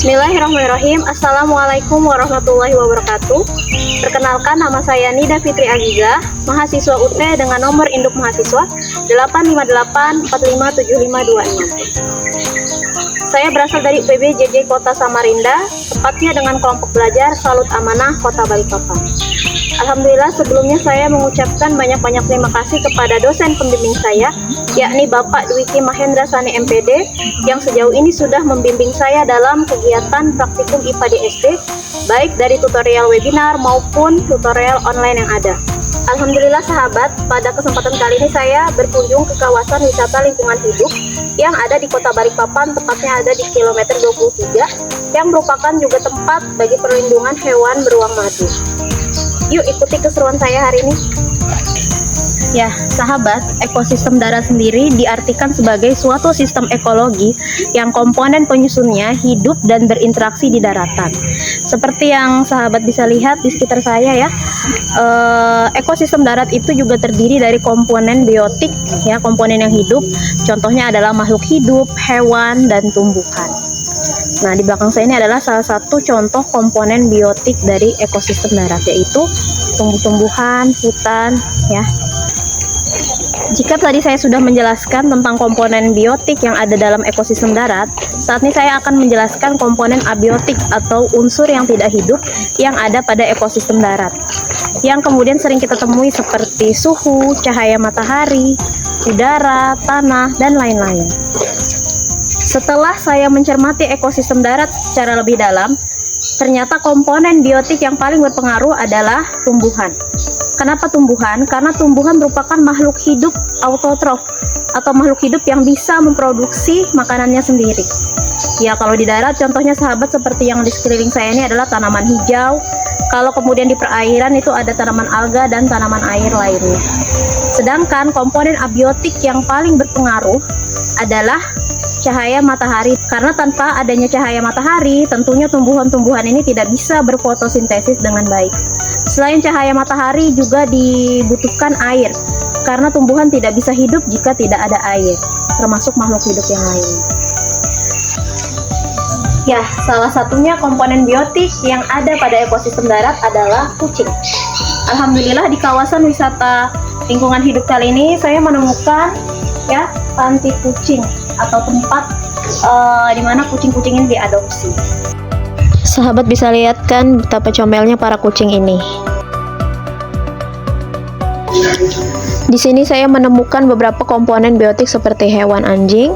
Bismillahirrahmanirrahim. Assalamualaikum warahmatullahi wabarakatuh. Perkenalkan, nama saya Nida Fitri Aziza, mahasiswa UT dengan nomor induk mahasiswa 858457526. Saya berasal dari UPB JJ Kota Samarinda, tepatnya dengan kelompok belajar Salut Amanah Kota Balikpapan. Alhamdulillah, sebelumnya saya mengucapkan banyak-banyak terima kasih kepada dosen pembimbing saya, yakni Bapak Dwiki Mahendra Sani MPD, yang sejauh ini sudah membimbing saya dalam kegiatan praktikum IPA di SD, baik dari tutorial webinar maupun tutorial online yang ada. Alhamdulillah sahabat, pada kesempatan kali ini saya berkunjung ke kawasan wisata lingkungan hidup yang ada di Kota Balikpapan, tepatnya ada di kilometer 23, yang merupakan juga tempat bagi perlindungan hewan beruang madu. Yuk ikuti keseruan saya hari ini. Ya, sahabat, ekosistem darat sendiri diartikan sebagai suatu sistem ekologi yang komponen penyusunnya hidup dan berinteraksi di daratan. Seperti yang sahabat bisa lihat di sekitar saya ya, ekosistem darat itu juga terdiri dari komponen biotik, ya, komponen yang hidup. Contohnya adalah makhluk hidup, hewan, dan tumbuhan. Nah, di belakang saya ini adalah salah satu contoh komponen biotik dari ekosistem darat, yaitu tumbuh-tumbuhan, hutan, ya. Jika tadi saya sudah menjelaskan tentang komponen biotik yang ada dalam ekosistem darat, saat ini saya akan menjelaskan komponen abiotik atau unsur yang tidak hidup yang ada pada ekosistem darat, yang kemudian sering kita temui seperti suhu, cahaya matahari, udara, tanah, dan lain-lain. Setelah saya mencermati ekosistem darat secara lebih dalam, ternyata komponen biotik yang paling berpengaruh adalah tumbuhan. Kenapa tumbuhan? Karena tumbuhan merupakan makhluk hidup autotrof atau makhluk hidup yang bisa memproduksi makanannya sendiri. Ya, kalau di darat contohnya sahabat seperti yang di sekeliling saya ini adalah tanaman hijau. Kalau kemudian di perairan itu ada tanaman alga dan tanaman air lainnya. Sedangkan komponen abiotik yang paling berpengaruh adalah cahaya matahari, karena tanpa adanya cahaya matahari tentunya tumbuhan-tumbuhan ini tidak bisa berfotosintesis dengan baik. Selain cahaya matahari juga dibutuhkan air, karena tumbuhan tidak bisa hidup jika tidak ada air, termasuk makhluk hidup yang lain. Ya, salah satunya komponen biotik yang ada pada ekosistem darat adalah kucing. Alhamdulillah di kawasan wisata lingkungan hidup kali ini saya menemukan ya panti kucing atau tempat di mana kucing-kucing ini diadopsi. Sahabat bisa lihat kan betapa comelnya para kucing ini. Di sini saya menemukan beberapa komponen biotik seperti hewan anjing,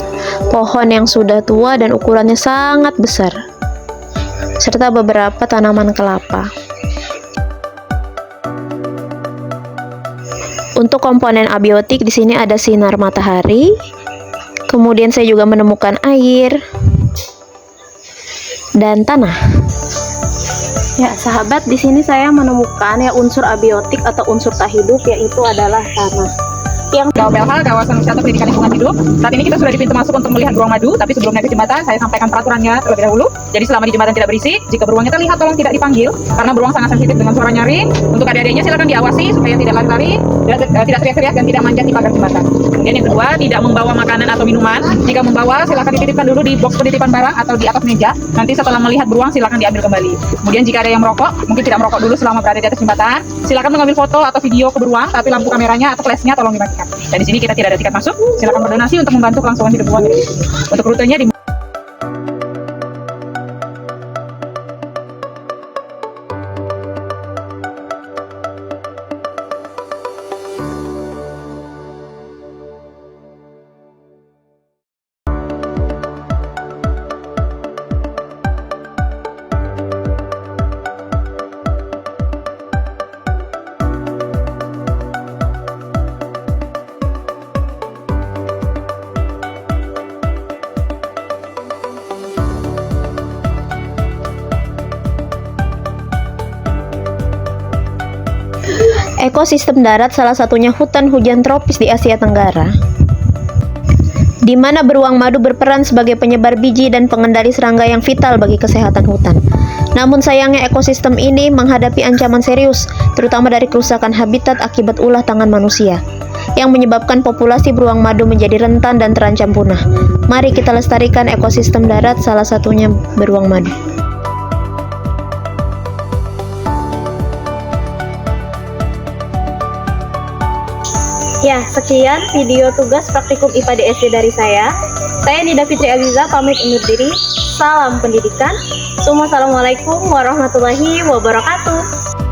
pohon yang sudah tua dan ukurannya sangat besar, serta beberapa tanaman kelapa. Untuk komponen abiotik di sini ada sinar matahari. Kemudian saya juga menemukan air dan tanah. Ya, sahabat, di sini saya menemukan ya unsur abiotik atau unsur tak hidup, yaitu adalah tanah. Yang KWPLH, Kawasan Wisata Pendidikan Lingkungan Hidup. Saat ini kita sudah di pintu masuk untuk melihat beruang madu, tapi sebelum naik ke jembatan saya sampaikan peraturannya terlebih dahulu. Jadi selama di jembatan tidak berisik, jika beruangnya terlihat tolong tidak dipanggil, karena beruang sangat sensitif dengan suara nyaring. Untuk adik-adiknya silakan diawasi supaya tidak lari-lari, tidak teriak-teriak, dan tidak manjat di pagar jembatan. Kemudian yang kedua, tidak membawa makanan atau minuman. Jika membawa, silakan dititipkan dulu di box penitipan barang atau di atas meja. Nanti setelah melihat beruang silakan diambil kembali. Kemudian jika ada yang merokok, mungkin tidak merokok dulu selama berada di atas jembatan. Silakan mengambil foto atau video ke beruang, tapi lampu kameranya atau flashnya tolong dimatikan. Dan di sini kita tidak ada tiket masuk. Silakan berdonasi untuk membantu kelangsungan hidup beruang. Untuk rutenya di ekosistem darat salah satunya hutan hujan tropis di Asia Tenggara, di mana beruang madu berperan sebagai penyebar biji dan pengendali serangga yang vital bagi kesehatan hutan. Namun sayangnya ekosistem ini menghadapi ancaman serius, terutama dari kerusakan habitat akibat ulah tangan manusia. yang menyebabkan populasi beruang madu menjadi rentan dan terancam punah. Mari kita lestarikan ekosistem darat, salah satunya beruang madu. Ya, sekian video tugas praktikum IPA DSD dari saya. Saya Nida Fitri Aziza pamit undur diri. Salam pendidikan. Assalamualaikum warahmatullahi wabarakatuh.